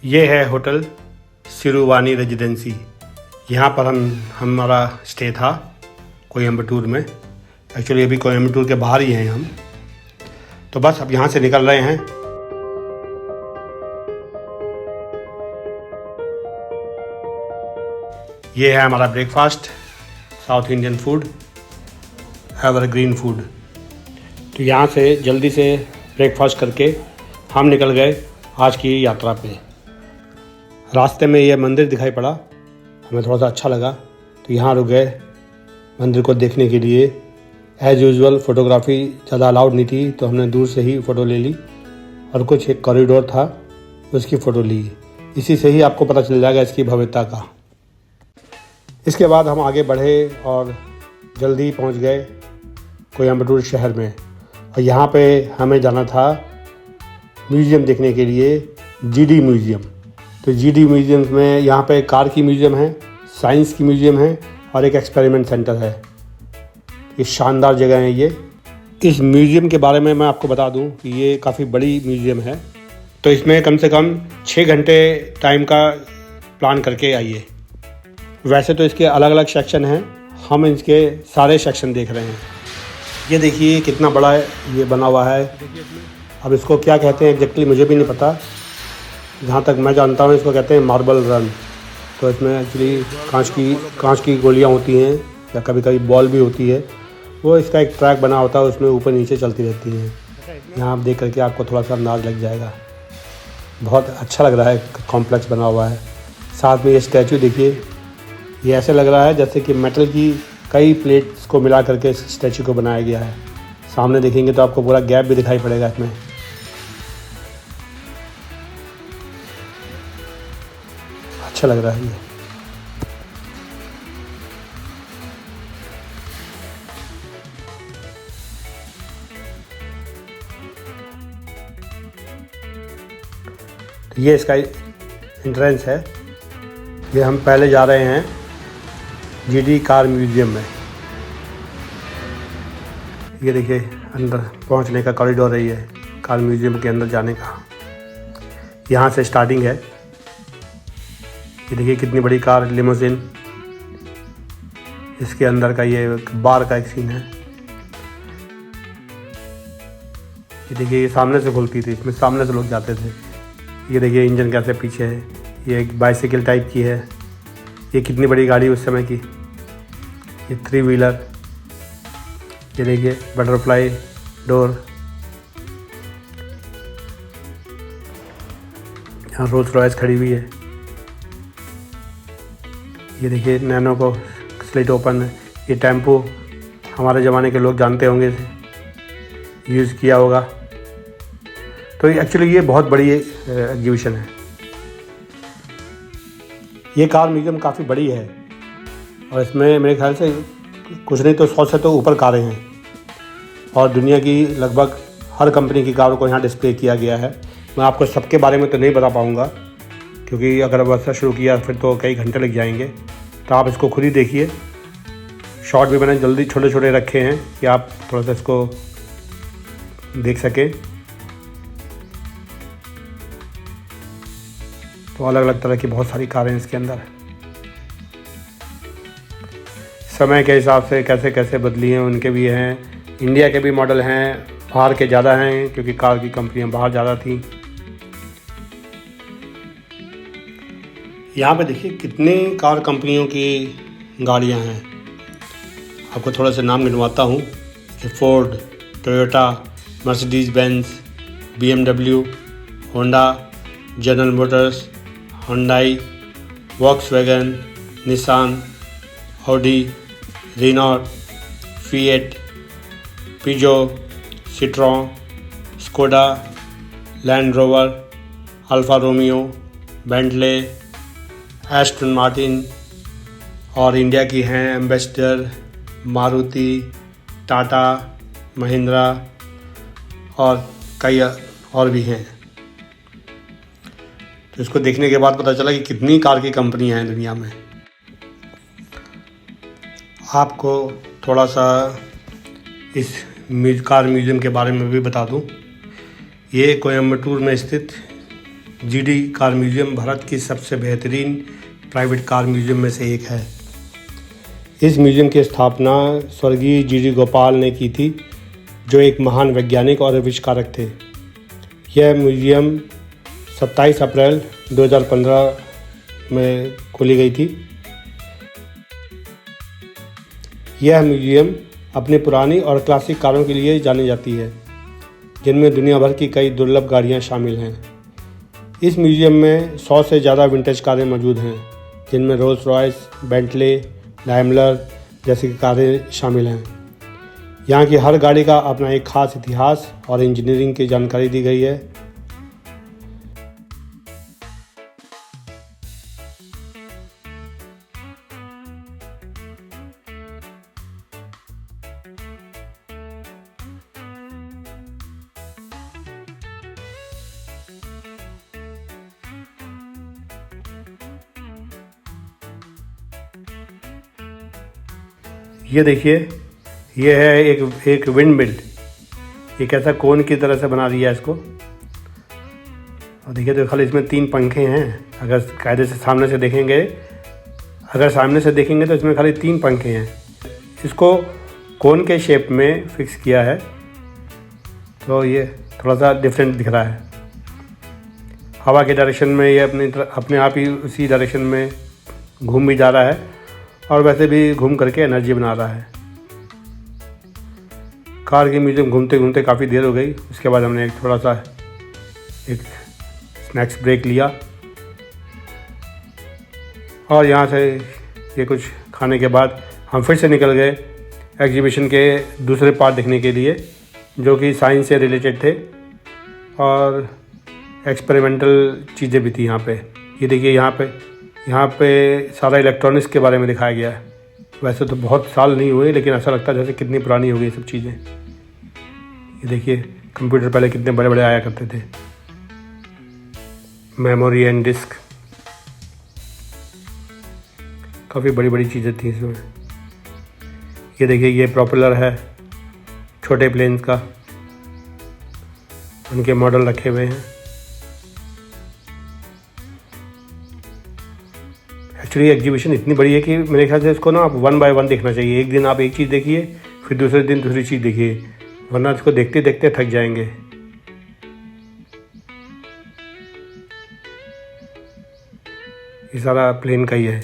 ये है hotel Siruvani residency. यहाँ पर हमारा स्टे था कोयम्बटूर में। एक्चुअली अभी कोयम्बटूर के बाहर ही हैं हम, तो बस अब यहाँ से निकल रहे हैं। ये है हमारा breakfast, south Indian food, evergreen food. तो यहाँ से जल्दी से ब्रेकफास्ट करके हम निकल गए आज की यात्रा पे। रास्ते में ये मंदिर दिखाई पड़ा, हमें थोड़ा सा अच्छा लगा तो यहाँ रुक गए मंदिर को देखने के लिए। एज़ यूजुअल फ़ोटोग्राफी ज़्यादा अलाउड नहीं थी, तो हमने दूर से ही फ़ोटो ले ली और कुछ एक कॉरिडोर था उसकी फ़ोटो ली। इसी से ही आपको पता चल जाएगा इसकी भव्यता का। इसके बाद हम आगे बढ़े और जल्दी पहुंच गए कोयम्बटूर शहर में। और यहाँ पे हमें जाना था म्यूज़ियम देखने के लिए, जीडी म्यूज़ियम। तो जीडी म्यूज़ियम में यहाँ पे कार की म्यूज़ियम है, साइंस की म्यूज़ियम है और एक एक्सपेरिमेंट सेंटर है। ये शानदार जगह है ये। इस म्यूज़ियम के बारे में मैं आपको बता दूं कि ये काफ़ी बड़ी म्यूज़ियम है, तो इसमें कम से कम 6 घंटे टाइम का प्लान करके आइए। वैसे तो इसके अलग अलग सेक्शन हैं, हम इसके सारे सेक्शन देख रहे हैं। ये देखिए कितना बड़ा ये बना हुआ है। अब इसको क्या कहते हैं एग्जैक्टली मुझे भी नहीं पता, जहाँ तक मैं जानता हूँ इसको कहते हैं मार्बल रन। तो इसमें एक्चुअली कांच की गोलियाँ होती हैं या कभी कभी बॉल भी होती है। वो इसका एक ट्रैक बना होता है, उसमें ऊपर नीचे चलती रहती हैं। यहाँ आप देख करके आपको थोड़ा सा अंदाज लग जाएगा। बहुत अच्छा लग रहा है, कॉम्प्लेक्स बना हुआ है। साथ में ये स्टैचू देखिए, ये ऐसे लग रहा है जैसे कि मेटल की कई प्लेट्स को मिला करके इस स्टैचू को बनाया गया है। सामने देखेंगे तो आपको पूरा गैप भी दिखाई पड़ेगा इसमें। अच्छा लग रहा है ये। तो ये इसका एंट्रेंस है। ये हम पहले जा रहे हैं जीडी कार म्यूज़ियम में। ये देखिए अंदर पहुंचने का कॉरिडोर है, ये कार म्यूज़ियम के अंदर जाने का। यहाँ से स्टार्टिंग है। ये देखिए कितनी बड़ी कार, लिमोजिन। इसके अंदर का ये बार का एक सीन है। ये देखिए ये सामने से खुलती थी, इसमें सामने से लोग जाते थे। ये देखिए इंजन कैसे पीछे है। ये एक बाइसिकल टाइप की है। ये कितनी बड़ी गाड़ी उस समय की। ये 3 व्हीलर। ये देखिए बटरफ्लाई डोर। यहाँ रोल्स रॉयस खड़ी हुई है। ये देखिए नैनो को स्लिट ओपन है। ये टेम्पो हमारे ज़माने के लोग जानते होंगे, यूज़ किया होगा। तो एक्चुअली ये बहुत बड़ी एग्जीबिशन है। ये कार म्यूज़ियम काफ़ी बड़ी है और इसमें मेरे ख्याल से कुछ नहीं तो 100 से तो ऊपर कारें हैं और दुनिया की लगभग हर कंपनी की कारों को यहाँ डिस्प्ले किया गया है। मैं आपको सबके बारे में तो नहीं बता पाऊँगा, क्योंकि अगर वैसा शुरू किया फिर तो कई घंटे लग जाएंगे। तो आप इसको खुद ही देखिए। शॉर्ट भी मैंने जल्दी छोटे छोटे रखे हैं कि आप थोड़ा सा इसको देख सकें। तो अलग अलग तरह की बहुत सारी कारें हैं इसके अंदर। समय के हिसाब से कैसे कैसे बदली हैं उनके भी हैं। इंडिया के भी मॉडल हैं, बाहर के ज़्यादा हैं क्योंकि कार की कंपनियां बाहर ज़्यादा थी। यहाँ पे देखिए कितने कार कंपनियों की गाड़ियाँ हैं। आपको थोड़ा सा नाम गिनवाता हूँ। Ford, Toyota, Mercedes Benz, BMW, Honda, General Motors, Hyundai, Volkswagen, Nissan, Audi, Renault, Fiat, Peugeot, Citroen, Skoda, Land Rover, Alfa Romeo, Bentley, Aston Martin और इंडिया की हैं एम्बेसडर, मारुति, टाटा, महिंद्रा और कई और भी हैं। तो इसको देखने के बाद पता चला कि कितनी कार की कंपनियां हैं दुनिया में। आपको थोड़ा सा इस कार म्यूज़ियम के बारे में भी बता दूं। ये कोयम्बटूर में स्थित जीडी कार म्यूजियम भारत की सबसे बेहतरीन प्राइवेट कार म्यूजियम में से एक है। इस म्यूजियम की स्थापना स्वर्गीय जीडी गोपाल ने की थी, जो एक महान वैज्ञानिक और आविष्कारक थे। यह म्यूजियम 27 अप्रैल 2015 में खोली गई थी। यह म्यूजियम अपनी पुरानी और क्लासिक कारों के लिए जानी जाती है, जिनमें दुनिया भर की कई दुर्लभ गाड़ियां शामिल हैं। इस म्यूजियम में 100 से ज़्यादा विंटेज कारें मौजूद हैं, जिनमें रोल्स रॉयस, बेंटले, डायमलर जैसी कारें शामिल हैं। यहाँ की हर गाड़ी का अपना एक खास इतिहास और इंजीनियरिंग की जानकारी दी गई है। ये देखिए, ये है एक विंड मिल। ये कैसा कोन की तरह से बना दिया है इसको। और देखिए तो खाली इसमें 3 पंखे हैं। अगर कायदे से सामने से देखेंगे तो इसमें खाली 3 पंखे हैं। इसको कोन के शेप में फिक्स किया है, तो ये थोड़ा सा डिफरेंट दिख रहा है। हवा के डायरेक्शन में ये अपने आप ही उसी डायरेक्शन में घूम भी जा रहा है और वैसे भी घूम करके एनर्जी बना रहा है। कार के म्यूजियम घूमते घूमते काफ़ी देर हो गई। उसके बाद हमने थोड़ा सा एक स्नैक्स ब्रेक लिया और यहाँ से ये कुछ खाने के बाद हम फिर से निकल गए एग्जीबिशन के दूसरे पार्ट देखने के लिए, जो कि साइंस से रिलेटेड थे और एक्सपेरिमेंटल चीज़ें भी थी यहाँ पे। ये देखिए, यहाँ पे सारा इलेक्ट्रॉनिक्स के बारे में दिखाया गया है। वैसे तो बहुत साल नहीं हुए, लेकिन ऐसा लगता है जैसे कितनी पुरानी हो गई सब चीज़ें। ये देखिए, कंप्यूटर पहले कितने बड़े बड़े आया करते थे। मेमोरी एंड डिस्क, काफ़ी बड़ी बड़ी चीज़ें थी इसमें। ये देखिए, ये प्रोपेलर है छोटे प्लेन्स का, उनके मॉडल रखे हुए हैं। एक्चुअली एग्जीबिशन इतनी बड़ी है कि मेरे ख्याल से इसको ना आप 1 बाय 1 देखना चाहिए। एक दिन आप एक चीज़ देखिए, फिर दूसरे दिन दूसरी चीज़ देखिए, वरना इसको देखते देखते थक जाएंगे। ये सारा प्लेन का ही है,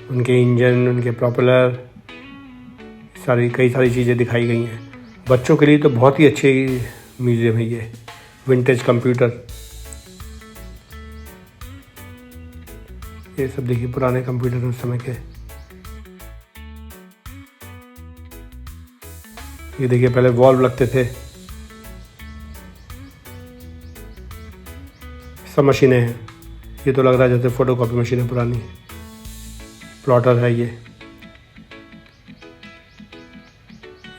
उनके इंजन, उनके प्रोपेलर, कई सारी चीज़ें दिखाई गई हैं। बच्चों के लिए तो बहुत ही अच्छी म्यूज़ियम है ये। विंटेज कंप्यूटर, ये सब देखिए पुराने कंप्यूटर उस समय के। ये देखिए, पहले वॉल्व लगते थे। सब मशीनें हैं। ये तो लग रहा है जैसे फोटोकॉपी मशीन है पुरानी। प्लॉटर है ये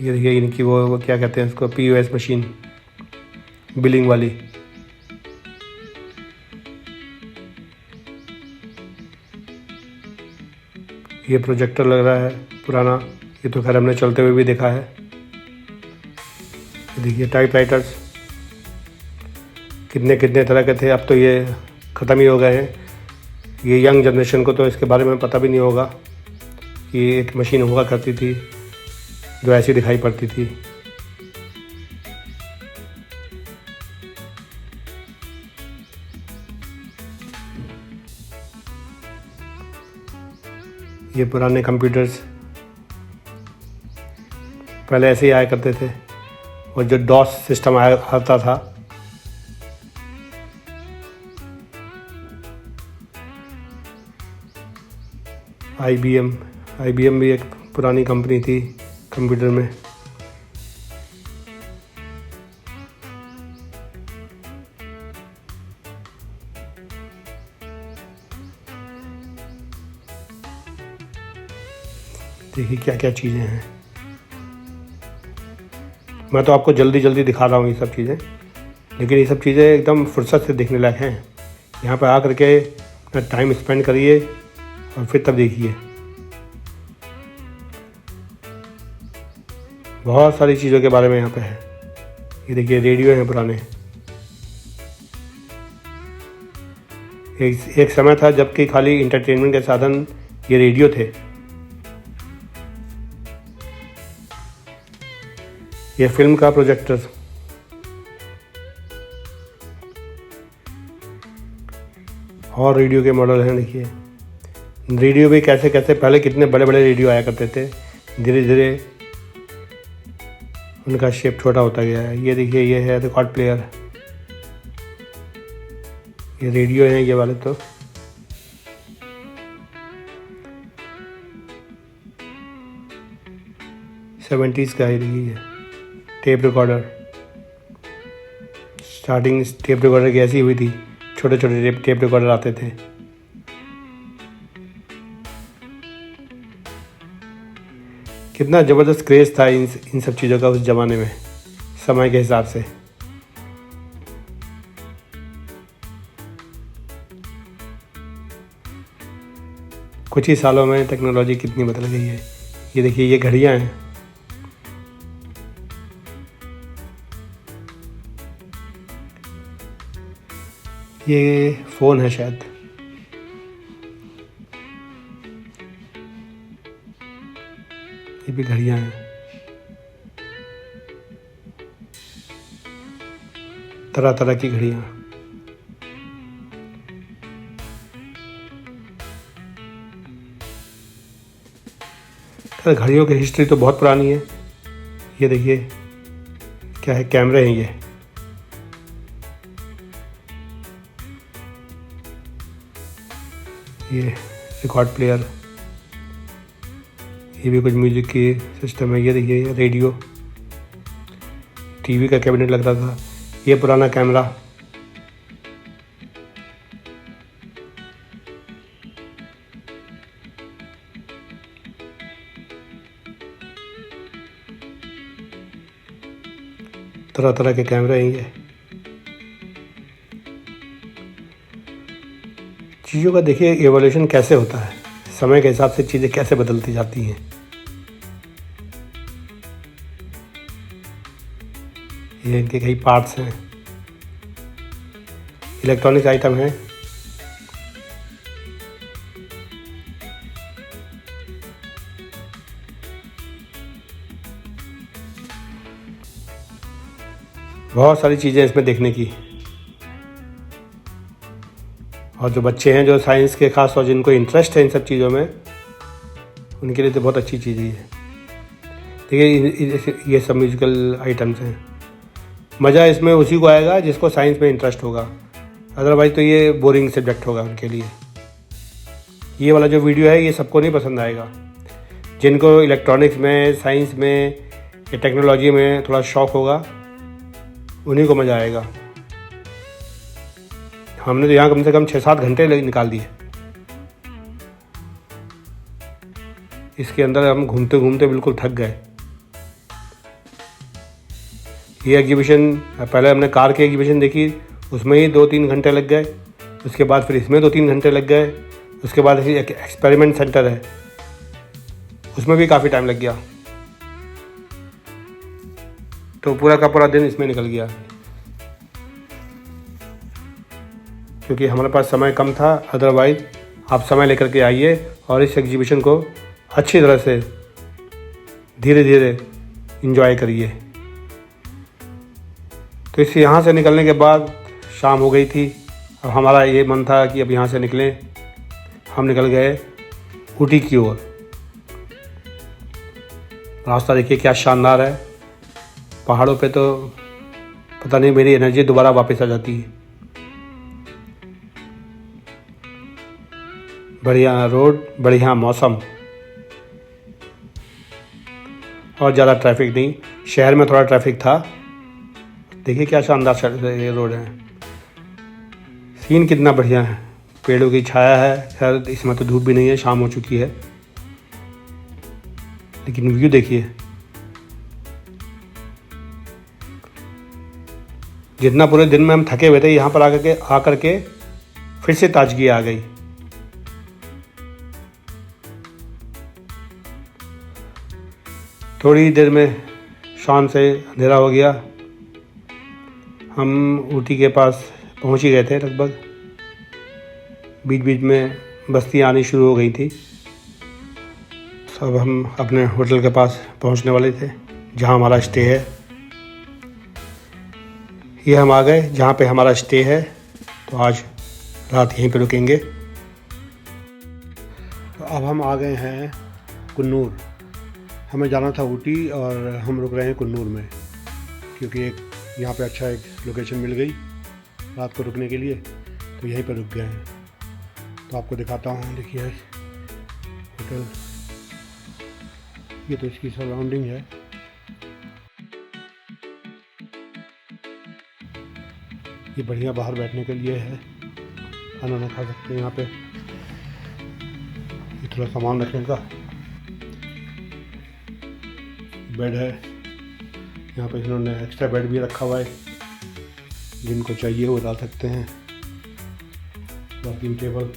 देखिए, इनकी वो क्या कहते हैं इसको, POS मशीन, बिलिंग वाली। ये प्रोजेक्टर लग रहा है पुराना। ये तो खैर हमने चलते हुए भी देखा है। ये देखिए, टाइपराइटर्स कितने कितने तरह के थे, अब तो ये ख़त्म ही हो गए हैं। ये यंग जनरेशन को तो इसके बारे में पता भी नहीं होगा कि एक मशीन हुआ करती थी जो ऐसी दिखाई पड़ती थी। ये पुराने कंप्यूटर्स पहले ऐसे ही आया करते थे, और जो डॉस सिस्टम आता था, IBM भी एक पुरानी कंपनी थी कंप्यूटर में। देखिए क्या क्या चीज़ें हैं। मैं तो आपको जल्दी जल्दी दिखा रहा हूँ ये सब चीज़ें, लेकिन ये सब चीज़ें एकदम फुर्सत से देखने लायक हैं। यहाँ पर आकर के टाइम स्पेंड करिए और फिर तब देखिए। बहुत सारी चीज़ों के बारे में यहाँ पे है। ये देखिए, रेडियो हैं पुराने, एक समय था जबकि खाली इंटरटेनमेंट के साधन ये रेडियो थे। ये फिल्म का प्रोजेक्टर, और रेडियो के मॉडल हैं। देखिए रेडियो भी कैसे कैसे, पहले कितने बड़े बड़े रेडियो आया करते थे, धीरे धीरे उनका शेप छोटा होता गया है। ये देखिए ये है रिकॉर्ड प्लेयर, ये रेडियो हैं ये वाले तो। सेवेंटीज़ का है। देखिए tape recorder, starting tape recorder की ऐसी हुई थी, छोटे छोटे टेप रिकॉर्डर आते थे। कितना ज़बरदस्त क्रेज़ था इन सब चीज़ों का उस ज़माने में, समय के हिसाब से। कुछ ही सालों में टेक्नोलॉजी कितनी बदल गई है। ये देखिए ये घड़ियाँ हैं। ये फ़ोन है शायद। ये भी घड़ियाँ हैं, तरह तरह की घड़ियाँ। घड़ियों की हिस्ट्री तो बहुत पुरानी है। ये देखिए क्या है, कैमरे हैं ये रिकॉर्ड प्लेयर, ये भी कुछ म्यूजिक की सिस्टम है। ये देखिए रेडियो, टीवी का कैबिनेट लग रहा था। ये पुराना कैमरा, तरह तरह के कैमरे हैं ये। चीज़ों का देखिए एवोल्यूशन कैसे होता है, समय के हिसाब से चीज़ें कैसे बदलती जाती हैं। ये इनके कई पार्ट्स हैं, इलेक्ट्रॉनिक आइटम हैं। बहुत सारी चीज़ें इसमें देखने की। और जो बच्चे हैं जो साइंस के, खास और जिनको इंटरेस्ट है इन सब चीज़ों में, उनके लिए तो बहुत अच्छी चीज़ है ये। देखिए ये सब म्यूजिकल आइटम्स हैं। मज़ा इसमें उसी को आएगा जिसको साइंस में इंटरेस्ट होगा, अदरवाइज़ तो ये बोरिंग सब्जेक्ट होगा उनके लिए। ये वाला जो वीडियो है ये सबको नहीं पसंद आएगा। जिनको इलेक्ट्रॉनिक्स में, साइंस में या टेक्नोलॉजी में थोड़ा शौक़ होगा, उन्हीं को मज़ा आएगा। हमने तो यहाँ कम से कम 6-7 घंटे निकाल दिए। इसके अंदर हम घूमते घूमते बिल्कुल थक गए। ये एग्जीबिशन, पहले हमने कार की एग्जीबिशन देखी, उसमें ही 2-3 घंटे लग गए। उसके बाद फिर इसमें 2-3 घंटे लग गए। उसके बाद एक एक्सपेरिमेंट सेंटर है, उसमें भी काफ़ी टाइम लग गया। तो पूरा का पूरा दिन इसमें निकल गया, क्योंकि हमारे पास समय कम था। अदरवाइज़ आप समय लेकर के आइए और इस एग्जीबिशन को अच्छी तरह से धीरे धीरे एंजॉय करिए। तो इस यहाँ से निकलने के बाद शाम हो गई थी। अब हमारा ये मन था कि अब यहाँ से निकलें। हम निकल गए ऊटी की ओर। रास्ता देखिए क्या शानदार है। पहाड़ों पे तो पता नहीं मेरी एनर्जी दोबारा वापस आ जाती है। बढ़िया रोड, बढ़िया मौसम और ज़्यादा ट्रैफिक नहीं। शहर में थोड़ा ट्रैफिक था। देखिए क्या शानदार ये रोड है। सीन कितना बढ़िया है, पेड़ों की छाया है। खैर इसमें तो धूप भी नहीं है, शाम हो चुकी है, लेकिन व्यू देखिए। जितना पूरे दिन में हम थके हुए थे, यहाँ पर आकर के फिर से ताजगी आ गई। थोड़ी देर में शाम से अंधेरा हो गया। हम ऊटी के पास पहुंच ही गए थे लगभग। बीच बीच में बस्तियाँ आनी शुरू हो गई थी। सब हम अपने होटल के पास पहुंचने वाले थे जहां हमारा स्टे है। ये हम आ गए जहां पे हमारा स्टे है, तो आज रात यहीं पे रुकेंगे। तो अब हम आ गए हैं कुन्नूर। हमें जाना था ऊटी और हम रुक रहे हैं कुन्नूर में, क्योंकि एक यहाँ पे अच्छा एक लोकेशन मिल गई रात को रुकने के लिए, तो यहीं पर रुक गए हैं। तो आपको दिखाता हूँ, देखिए होटल, ये तो इसकी सराउंडिंग है। ये बढ़िया बाहर बैठने के लिए है, खाना ना खा सकते हैं यहाँ पे। ये थोड़ा सामान रखने का बेड है यहाँ पे, इन्होंने एक्स्ट्रा बेड भी रखा हुआ है, जिनको चाहिए वो डाल सकते हैं। वर्किंग टेबल,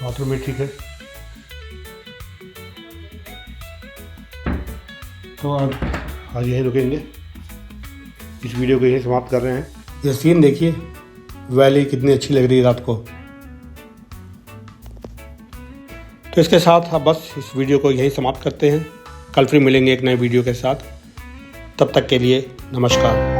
बाथरूम में ठीक है। तो अब आज यहीं रुकेंगे, इस वीडियो को यहीं समाप्त कर रहे हैं। ये सीन देखिए, वैली कितनी अच्छी लग रही है रात को। तो इसके साथ अब बस इस वीडियो को यहीं समाप्त करते हैं। कल फिर मिलेंगे एक नए वीडियो के साथ। तब तक के लिए नमस्कार।